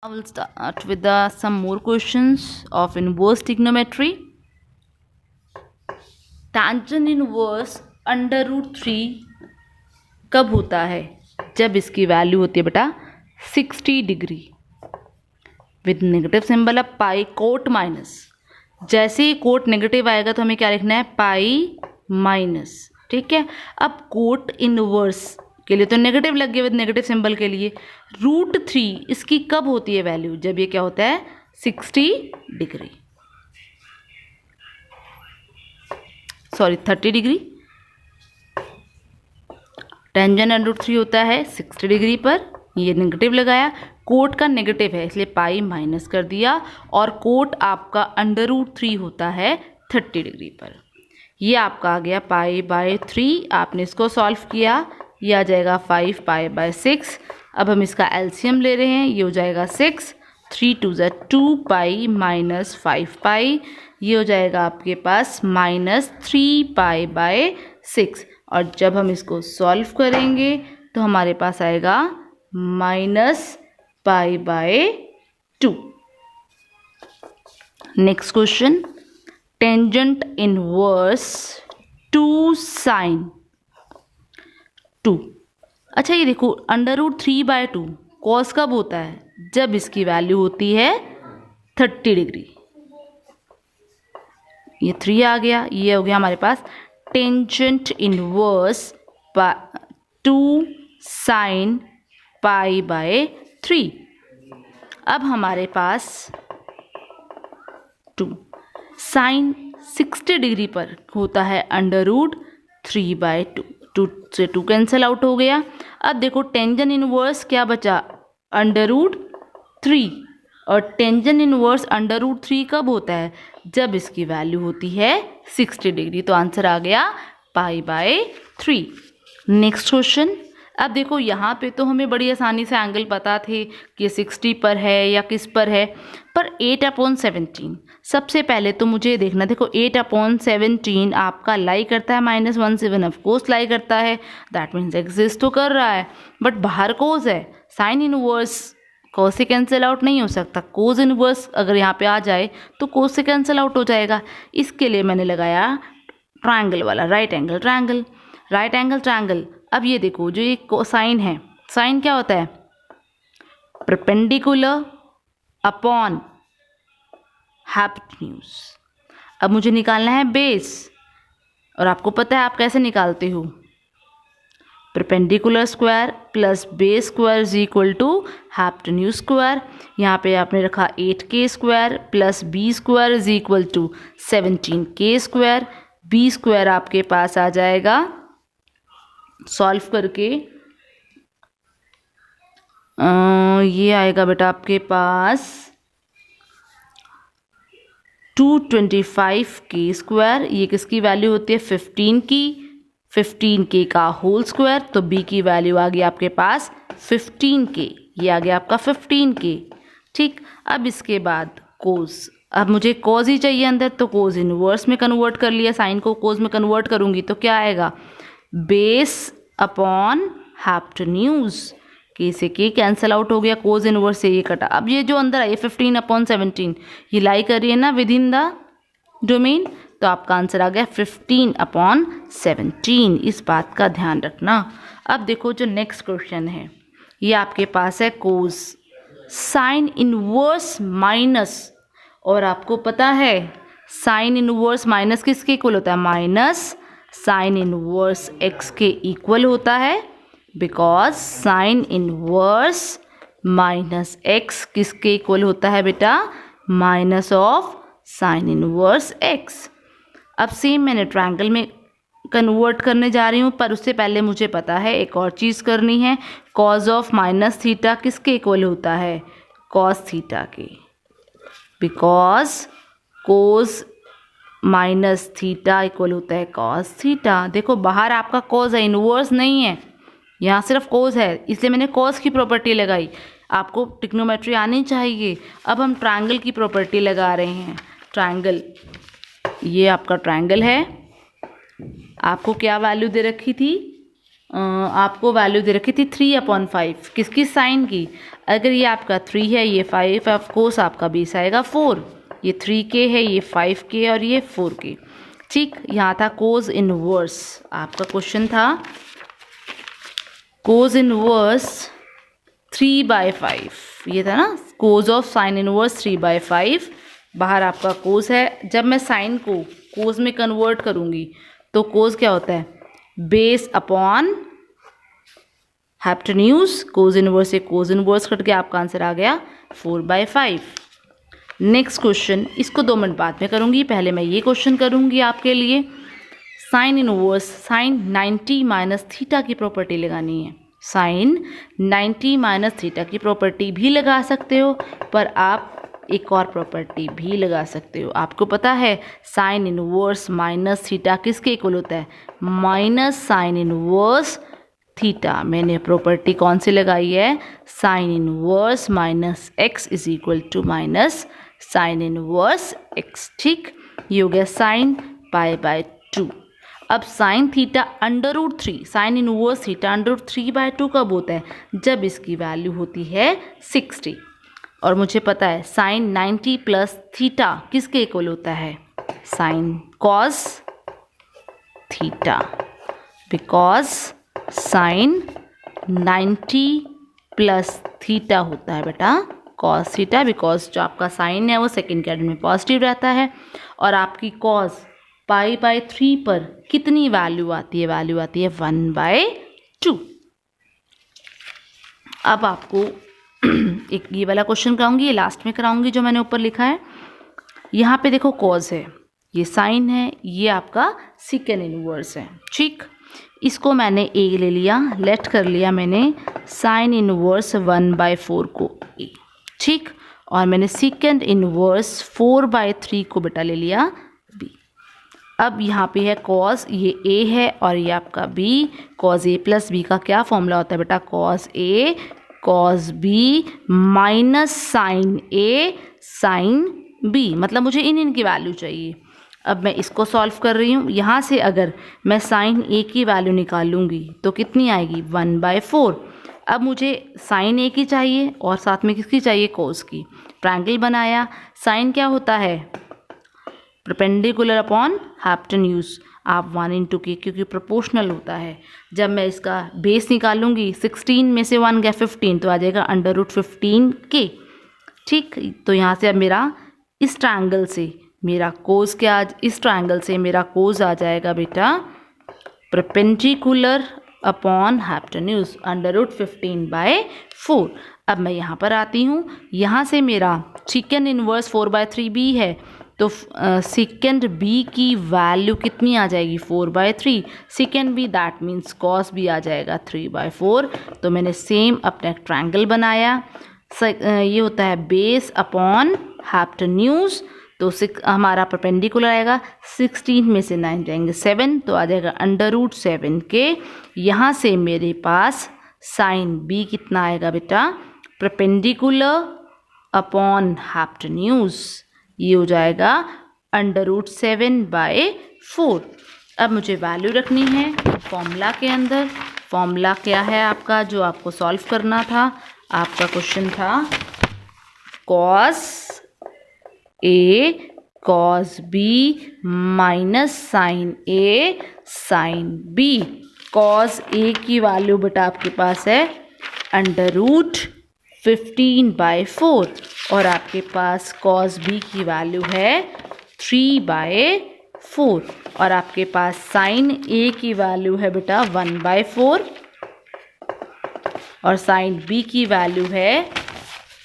I will start with some more questions of inverse trigonometry. Tangent inverse under root 3 कब होता है? जब इसकी वैल्यू होती है बेटा 60 degree with negative symbol of pi cot minus. जैसे ही कोट नेगेटिव आएगा तो हमें क्या लिखना है? Pi minus. ठीक है, अब कोट इनवर्स के लिए तो नेगेटिव लग गया विद नेगेटिव सिंबल के लिए। रूट 3 इसकी कब होती है वैल्यू? जब ये क्या होता है 60 degree, sorry 30 degree. Tangent under root 3 होता है 60 डिग्री पर, ये नेगेटिव लगाया, कोट का नेगेटिव है इसलिए पाई माइनस कर दिया, और कोट आपका अंडर रूट 3 होता है 30 डिग्री पर। ये आपका आ गया पाई बाय 3। आपने इसको सॉल्व किया, ये आ जाएगा 5 पाई बाय 6। अब हम इसका एलसीएम ले रहे हैं, ये हो जाएगा 6, 3 2 ज़ा 2 पाई माइनस 5 पाई, ये हो जाएगा आपके पास माइनस 3 पाई बाय 6। और जब हम इसको सॉल्व करेंगे तो हमारे पास आएगा minus pi by 2। Next question, tangent inverse 2 sine 2। अच्छा ये देखो अंडर रूट 3/2 कॉस कब होता है? जब इसकी वैल्यू होती है 30 डिग्री। ये 3 आ गया, ये हो गया हमारे पास tangent inverse 2 sine pi by 3। अब हमारे पास 2 साइन 60 डिग्री पर होता है अंडर रूट 3/2। 2 से 2 कैंसिल आउट हो गया। अब देखो टेंजेंट इनवर्स क्या बचा? Under root 3। और टेंजेंट इनवर्स अंडर रूट 3 कब होता है? जब इसकी वैल्यू होती है 60 डिग्री। तो आंसर आ गया पाई बाय 3। नेक्स्ट क्वेश्चन, अब देखो यहाँ पे तो हमें बड़ी आसानी से एंगल पता थे कि 60 पर है या किस पर है, पर 8/17 सबसे पहले तो मुझे देखना। देखो 8/17 आपका लाई करता है -1/7, ऑफकोर्स लाई करता है, दैट मीन्स एग्जिस्ट तो कर रहा है, बट बाहर कोस है। साइन इनवर्स कोस से कैंसिल आउट नहीं हो सकता, कोस इनवर्स अगर यहाँ पे आ जाए तो कोस से कैंसिल आउट हो जाएगा। इसके लिए मैंने लगाया ट्रायंगल वाला, right angle triangle, right angle triangle. अब ये देखो जो ये साइन है, साइन क्या होता है? Perpendicular upon hypotenuse. अब मुझे निकालना है बेस, और आपको पता है आप कैसे निकालते हो? Perpendicular square plus base square is equal to hypotenuse square. यहाँ पे आपने रखा 8k square plus b square is equal to 17k स्क्वायर। b स्क्वायर आपके पास आ जाएगा सॉल्व करके, ये आएगा बेटा आपके पास 225k स्क्वायर। ये किसकी वैल्यू होती है? 15 की, 15k का होल स्क्वायर, तो b की वैल्यू आ गई आपके पास 15k, ये आ गया आपका 15k। ठीक, अब इसके बाद कोस, अब मुझे कोस ही चाहिए अंदर, तो कोस इनवर्स में कन्वर्ट कर लिया, साइन को कोस में कन्वर्ट करूंगी तो क्या आएगा? Base upon hypotenuse. के से के कैंसिल आउट हो गया, कोस इनवर्स से ये कटा। अब ये जो अंदर आई 15/17 ये लाई कर रही है ना विद इन द डोमेन, तो आपका आंसर आ गया 15/17। इस बात का ध्यान रखना। अब देखो जो नेक्स्ट क्वेश्चन है, ये आपके पास है कोस साइन इनवर्स माइनस, और आपको पता है साइन इनवर्स माइनस किसके इक्वल होता है? माइनस साइन इनवर्स x के इक्वल होता है, because sign inverse minus x किसके इक्वल होता है बेटा? Minus of sine inverse x। अब सेम मैंने ट्रायंगल में कन्वर्ट करने जा रही हूँ, पर उससे पहले मुझे पता है एक और चीज़ करनी है। कॉज ऑफ माइनस थीटा किसके इक्वल होता है? कॉस थीटा के, because cos minus theta equal होता है कॉस थीटा। देखो बाहर आपका कॉस है, इनवर्स नहीं है, यहाँ सिर्फ कॉस है, इसलिए मैंने कॉस की प्रॉपर्टी लगाई। आपको ट्रिग्नोमेट्री आनी चाहिए। अब हम ट्रायंगल की प्रॉपर्टी लगा रहे हैं। ट्रायंगल, ये आपका ट्रायंगल है, आपको क्या वैल्यू दे रखी थी? आपको वैल्यू दे रखी थी 3/5 किसकी? साइन की। अगर ये आपका 3 है, ये 5 है, ऑफकोर्स आपका बेस आएगा 4। ये 3k है, ये 5k और ये 4k। ठीक, यहाँ था कोज इनवर्स, आपका क्वेश्चन था कोज इनवर्स 3/5, ये था ना, कोज ऑफ साइन इनवर्स 3/5। बाहर आपका कोज है, जब मैं साइन को कोज में कन्वर्ट करूँगी तो कोज क्या होता है, बेस अपॉन हाइपोटेन्यूज। कोज इनवर्स से कोज इनवर्स कट के आपका आंसर आ गया 4/5। नेक्स्ट क्वेश्चन, इसको 2 मिनट बाद में करूँगी, पहले मैं ये क्वेश्चन करूँगी आपके लिए। Sine inverse sine 90 minus theta की प्रॉपर्टी लगानी है। साइन 90 माइनस थीटा की प्रॉपर्टी भी लगा सकते हो, पर आप एक और प्रॉपर्टी भी लगा सकते हो। आपको पता है साइन इनवर्स माइनस थीटा किसके इक्वल होता है, माइनस साइन इनवर्स थीटा। मैंने प्रॉपर्टी कौन सी लगाई है, sine inverse minus x is equal to minus sine inverse x. ठीक, ये हो गया साइन π/2। अब sine theta √3, sine inverse theta √3/2 कब होता है, जब इसकी वैल्यू होती है 60। और मुझे पता है साइन 90 प्लस थीटा किसके इक्वल होता है, sine cos theta, because sign 90 plus theta होता है बेटा कॉस थीटा, बिकॉज जो आपका साइन है वो सेकेंड क्वाड्रेंट में पॉजिटिव रहता है। और आपकी कॉस π/3 पर कितनी वैल्यू आती है, वैल्यू आती है 1/2। अब आपको एक ये वाला क्वेश्चन कराऊंगी, ये लास्ट में कराऊंगी जो मैंने ऊपर लिखा है। यहाँ पे देखो कॉज है, ये साइन है, ये आपका सेकेंड इनवर्स है। ठीक, इसको मैंने ए ले लिया, लेट कर लिया मैंने साइन इनवर्स 1/4 को ए। ठीक, और मैंने सेकेंड इनवर्स 4/3 को बेटा ले लिया बी। अब यहाँ पे है कॉस, ये ए है और ये आपका B. Cos A plus B का क्या फॉर्मूला होता है बेटा, cos A cos B minus sign A sine B, मतलब मुझे इनकी वैल्यू चाहिए। अब मैं इसको सॉल्व कर रही हूँ। यहाँ से अगर मैं साइन ए की वैल्यू निकालूंगी तो कितनी आएगी, 1/4। अब मुझे साइन ए की चाहिए और साथ में किसकी चाहिए, कोस की। ट्रायंगल बनाया, साइन क्या होता है, परपेंडिकुलर अपॉन हाइपोटेन्यूज। आप 1/k क्योंकि प्रोपोर्शनल होता है। जब मैं इसका बेस निकालूंगी 16 में से 1 गया 15 तो आ जाएगा √15k। ठीक, तो यहाँ से अब मेरा इस ट्रायंगल से मेरा कोस क्या, इस ट्रायंगल से मेरा कोस आ जाएगा बेटा परपेंडिकुलर अपॉन हाइपोटेन्यूज √15/4। अब मैं यहाँ पर आती हूँ, यहाँ से मेरा सेकेंड इनवर्स 4/3 बी है, तो सेकेंड बी की वैल्यू कितनी आ जाएगी, 4/3। Second B that means cos B आ जाएगा 3/4। तो मैंने सेम अपना ट्रायंगल बनाया, ये होता है बेस अपॉन हाइपोटेन्यूज। तो हमारा परपेंडिकुलर आएगा, 16 में से 9 जाएंगे 7, तो आ जाएगा √7k। यहाँ से मेरे पास साइन बी कितना आएगा बेटा, परपेंडिकुलर अपॉन हाइपोटेन्यूज, ये हो जाएगा √7/4। अब मुझे वैल्यू रखनी है फॉर्मूला के अंदर। फॉर्मूला क्या है आपका, जो आपको सॉल्व करना था, आपका क्वेश्चन था cos A cos B minus sign A sine B. Cos A की वैल्यू बेटा आपके पास है √15/4 और आपके पास कॉस बी की वैल्यू है 3/4 और आपके पास साइन ए की वैल्यू है बेटा 1/4 और साइन बी की वैल्यू है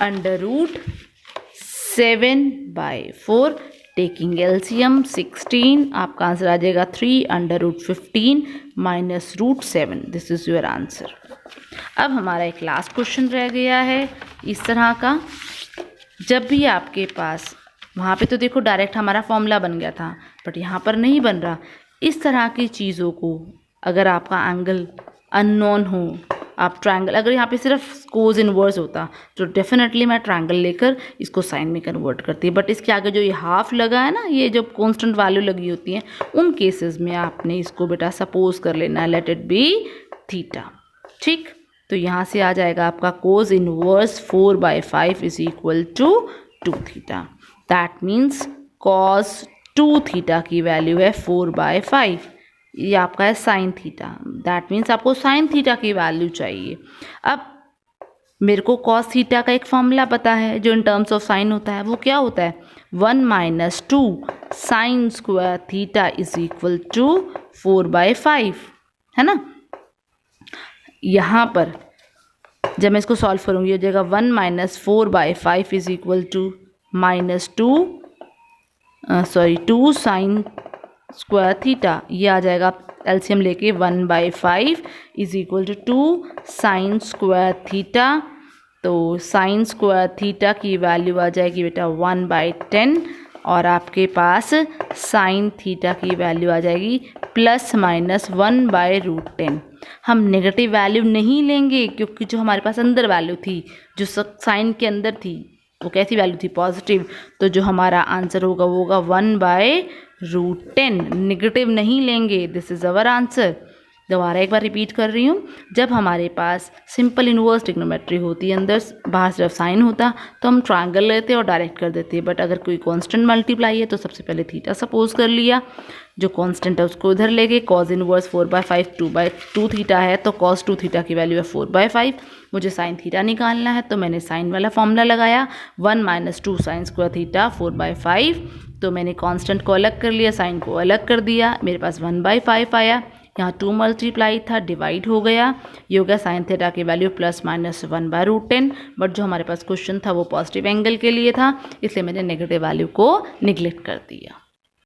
√7/4। टेकिंग एलसीएम 16, आपका आंसर आ जाएगा 3/15 minus √7। This is your answer. अब हमारा एक लास्ट क्वेश्चन रह गया है इस तरह का, जब भी आपके पास, वहाँ पे तो देखो डायरेक्ट हमारा फॉर्मूला बन गया था, बट यहाँ पर नहीं बन रहा। इस तरह की चीज़ों को अगर आपका एंगल अननोन हो, आप ट्रायंगल, अगर यहाँ पे सिर्फ कोज इनवर्स होता तो डेफिनेटली मैं ट्रायंगल लेकर इसको साइन में कन्वर्ट करती, बट इसके आगे जो ये हाफ लगा है ना, ये जो कांस्टेंट वैल्यू लगी होती है, उन केसेस में आपने इसको बेटा सपोज कर लेना, लेट इट बी थीटा। ठीक, तो तो यहाँ से आ जाएगा आपका cos inverse 4/5 is equal to 2 थीटा। दैट मीन्स कॉस 2 थीटा की वैल्यू है 4/5। ये आपका है साइन थीटा। दैट मीन्स आपको साइन थीटा की वैल्यू चाहिए। अब मेरे को कॉस थीटा का एक फॉर्मूला पता है जो इन टर्म्स ऑफ साइन होता है। वो क्या होता है? 1 - 2 sine square theta is equal to 4/5, है ना। यहाँ पर जब मैं इसको सॉल्व करूँगी हो जाएगा 1 - 4/5 is equal to -2 sine square theta. ये आ जाएगा एलसीएम लेके 1/5 is equal to 2 sine square theta. तो साइन स्क्वायर थीटा की वैल्यू आ जाएगी बेटा 1/10 और आपके पास साइन थीटा की वैल्यू आ जाएगी ±1/√10। हम नेगेटिव वैल्यू नहीं लेंगे क्योंकि जो हमारे पास अंदर वैल्यू थी, जो साइन के अंदर थी, वो कैसी वैल्यू थी? पॉजिटिव। तो जो हमारा आंसर होगा वो होगा 1/√10। नेगेटिव नहीं लेंगे। This is our answer. दोबारा एक बार रिपीट कर रही हूँ, जब हमारे पास सिंपल इनवर्स ट्रिग्नोमेट्री होती है, अंदर बाहर सिर्फ साइन होता, तो हम ट्रायंगल लेते और डायरेक्ट कर देते। बट अगर कोई कांस्टेंट मल्टीप्लाई है तो सबसे पहले थीटा सपोज कर लिया, जो कांस्टेंट है उसको उधर ले गए। कॉस इनवर्स 4/5 2 थीटा है, तो कॉस 2 थीटा की वैल्यू है 4/5। मुझे साइन थीटा निकालना है तो मैंने साइन वाला फॉर्मूला लगाया, 1 - 2 साइन स्क्वायर थीटा 4/5। तो मैंने कांस्टेंट को अलग कर लिया, साइन को अलग कर दिया, मेरे पास 1/5 आया। यहाँ 2 मल्टीप्लाई था, डिवाइड हो गया, ये हो गया साइन थीटा की वैल्यू ±1/√10। बट जो हमारे पास क्वेश्चन था वो पॉजिटिव एंगल के लिए था, इसलिए मैंने नेगेटिव वैल्यू को निगलेक्ट कर दिया।